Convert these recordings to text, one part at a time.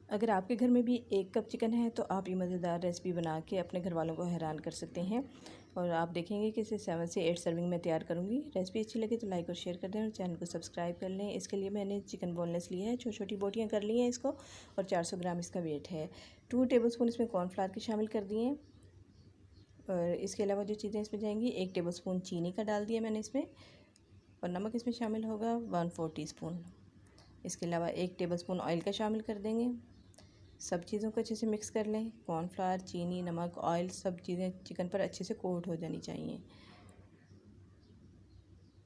अगर आपके घर में भी 1 कप चिकन है तो आप ये मज़ेदार रेसिपी बना के अपने घर वालों को हैरान कर सकते हैं। और आप देखेंगे कि इसे 7 से 8 सर्विंग में तैयार करूँगी। रेसिपी अच्छी लगे तो लाइक और शेयर कर दें और चैनल को सब्सक्राइब कर लें। इसके लिए मैंने चिकन बोनलेस लिया है, छोटी छोटी बोटियाँ कर ली हैं इसको, और 400 ग्राम इसका वेट है। 2 टेबलस्पून इसमें कॉर्नफ्लावर के शामिल कर दिए हैं। और इसके अलावा जो चीज़ें इसमें जाएंगी, 1 टेबलस्पून चीनी का डाल दिया मैंने इसमें, और नमक इसमें शामिल होगा 1/4 टीस्पून। इसके अलावा 1 टेबलस्पून ऑयल का शामिल कर देंगे। सब चीज़ों को अच्छे से मिक्स कर लें। कॉर्नफ्लावर, चीनी, नमक, ऑयल, सब चीज़ें चिकन पर अच्छे से कोट हो जानी चाहिए।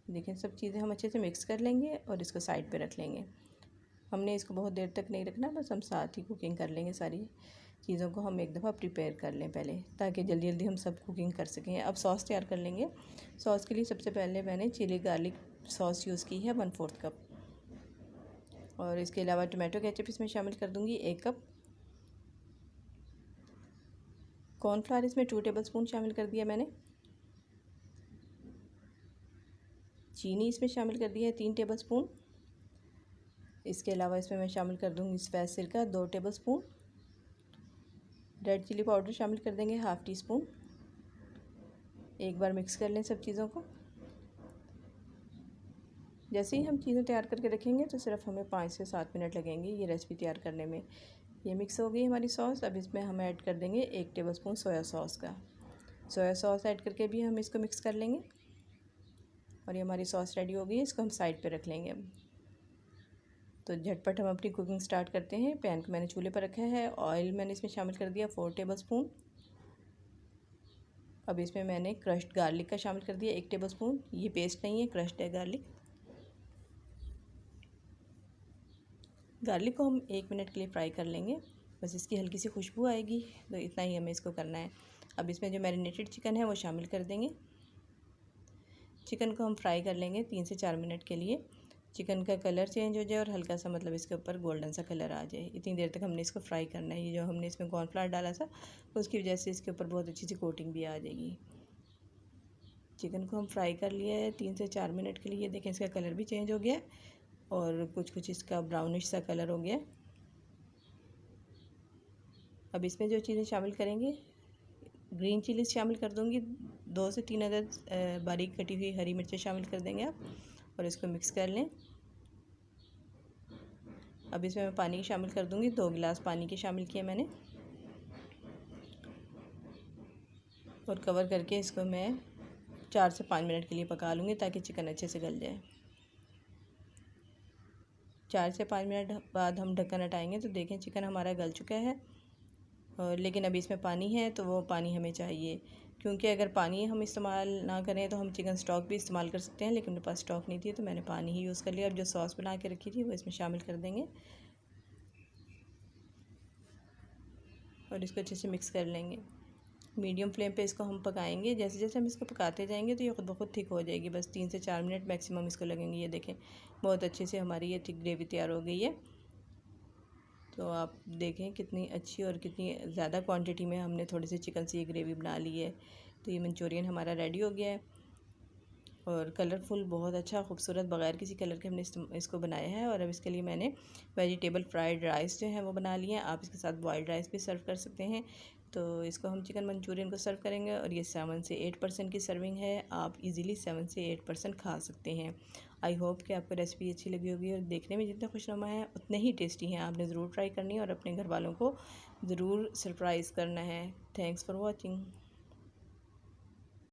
देखें, सब चीज़ें हम अच्छे से मिक्स कर लेंगे और इसको साइड पे रख लेंगे। हमने इसको बहुत देर तक नहीं रखना, बस हम साथ ही कुकिंग कर लेंगे। सारी चीज़ों को हम एक दफ़ा प्रिपेयर कर लें पहले, ताकि जल्दी जल्दी हम सब कुकिंग कर सकें। अब सॉस तैयार कर लेंगे। सॉस के लिए सबसे पहले मैंने चिली गार्लिक सॉस यूज़ की है 1/4 कप, और इसके अलावा टोमेटो केचप इसमें शामिल कर दूँगी 1 कप। कॉर्नफ्लावर इसमें 2 टेबलस्पून शामिल कर दिया मैंने। चीनी इसमें शामिल कर दिया है 3 टेबलस्पून। इसके अलावा इसमें मैं शामिल कर दूँगी सफ़ेद सिरका 2 टेबलस्पून। रेड चिली पाउडर शामिल कर देंगे 1/2 टीस्पून। एक बार मिक्स कर लें सब चीज़ों को। जैसे ही हम चीज़ें तैयार करके रखेंगे तो सिर्फ हमें 5 से 7 मिनट लगेंगे ये रेसिपी तैयार करने में। ये मिक्स हो गई हमारी सॉस। अब इसमें हम ऐड कर देंगे 1 टेबलस्पून सोया सॉस का। सोया सॉस ऐड करके भी हम इसको मिक्स कर लेंगे, और ये हमारी सॉस रेडी हो गई है। इसको हम साइड पे रख लेंगे अब। तो झटपट हम अपनी कुकिंग स्टार्ट करते हैं। पैन को मैंने चूल्हे पर रखा है। ऑयल मैंने इसमें शामिल कर दिया 4 टेबलस्पून। अब इसमें मैंने क्रश्ड गार्लिक का शामिल कर दिया 1 टेबलस्पून। ये पेस्ट नहीं है, क्रश्ड है गार्लिक। गार्लिक को हम 1 मिनट के लिए फ्राई कर लेंगे, बस इसकी हल्की सी खुशबू आएगी, तो इतना ही हमें इसको करना है। अब इसमें जो मैरिनेटेड चिकन है वो शामिल कर देंगे। चिकन को हम फ्राई कर लेंगे 3 से 4 मिनट के लिए। चिकन का कलर चेंज हो जाए और हल्का सा मतलब इसके ऊपर गोल्डन सा कलर आ जाए, इतनी देर तक हमने इसको फ्राई करना है। ये जो हमने इसमें कॉर्नफ्लावर डाला था उसकी वजह से इसके ऊपर बहुत अच्छी सी कोटिंग भी आ जाएगी। चिकन को हम फ्राई कर लिया है 3 से 4 मिनट के लिए। देखें, इसका कलर भी चेंज हो गया है और कुछ इसका ब्राउनिश सा कलर हो गया। अब इसमें जो चीज़ें शामिल करेंगे, ग्रीन चिली शामिल कर दूंगी 2 से 3 अदद बारीक कटी हुई हरी मिर्चें शामिल कर देंगे आप, और इसको मिक्स कर लें। अब इसमें मैं पानी शामिल कर दूंगी। 2 गिलास पानी के शामिल किए मैंने, और कवर करके इसको मैं 4 से 5 मिनट के लिए पका लूँगी, ताकि चिकन अच्छे से गल जाए। 4 से 5 मिनट बाद हम ढक्कन हटाएंगे तो देखें चिकन हमारा गल चुका है। और लेकिन अभी इसमें पानी है, तो वो पानी हमें चाहिए, क्योंकि अगर पानी हम इस्तेमाल ना करें तो हम चिकन स्टॉक भी इस्तेमाल कर सकते हैं, लेकिन मेरे पास स्टॉक नहीं थी तो मैंने पानी ही यूज़ कर लिया। अब जो सॉस बना के रखी थी वो इसमें शामिल कर देंगे, और इसको अच्छे से मिक्स कर लेंगे। मीडियम फ्लेम पे इसको हम पकाएंगे। जैसे जैसे हम इसको पकाते जाएंगे तो ये खुद ब खुद थिक हो जाएगी। बस 3 से 4 मिनट मैक्सिमम इसको लगेंगे। ये देखें, बहुत अच्छे से हमारी ये थिक ग्रेवी तैयार हो गई है। तो आप देखें कितनी अच्छी और कितनी ज़्यादा क्वांटिटी में हमने थोड़ी सी चिकन से ये ग्रेवी बना ली है। तो ये मंचूरियन हमारा रेडी हो गया है, और कलरफुल, बहुत अच्छा खूबसूरत, बग़ैर किसी कलर के हमने इसको बनाया है। और अब इसके लिए मैंने वेजिटेबल फ्राइड राइस जो है वो बना लिए हैं। आप इसके साथ बॉयल्ड राइस भी सर्व कर सकते हैं। तो इसको हम चिकन मंचूरियन को सर्व करेंगे, और ये 7 से 8% की सर्विंग है। आप इजीली 7 से 8% खा सकते हैं। आई होप कि आपको रेसिपी अच्छी लगी होगी, और देखने में जितना खुशनुमा है उतने ही टेस्टी हैं। आपने ज़रूर ट्राई करनी है और अपने घर वालों को ज़रूर सरप्राइज़ करना है। Thanks for watching.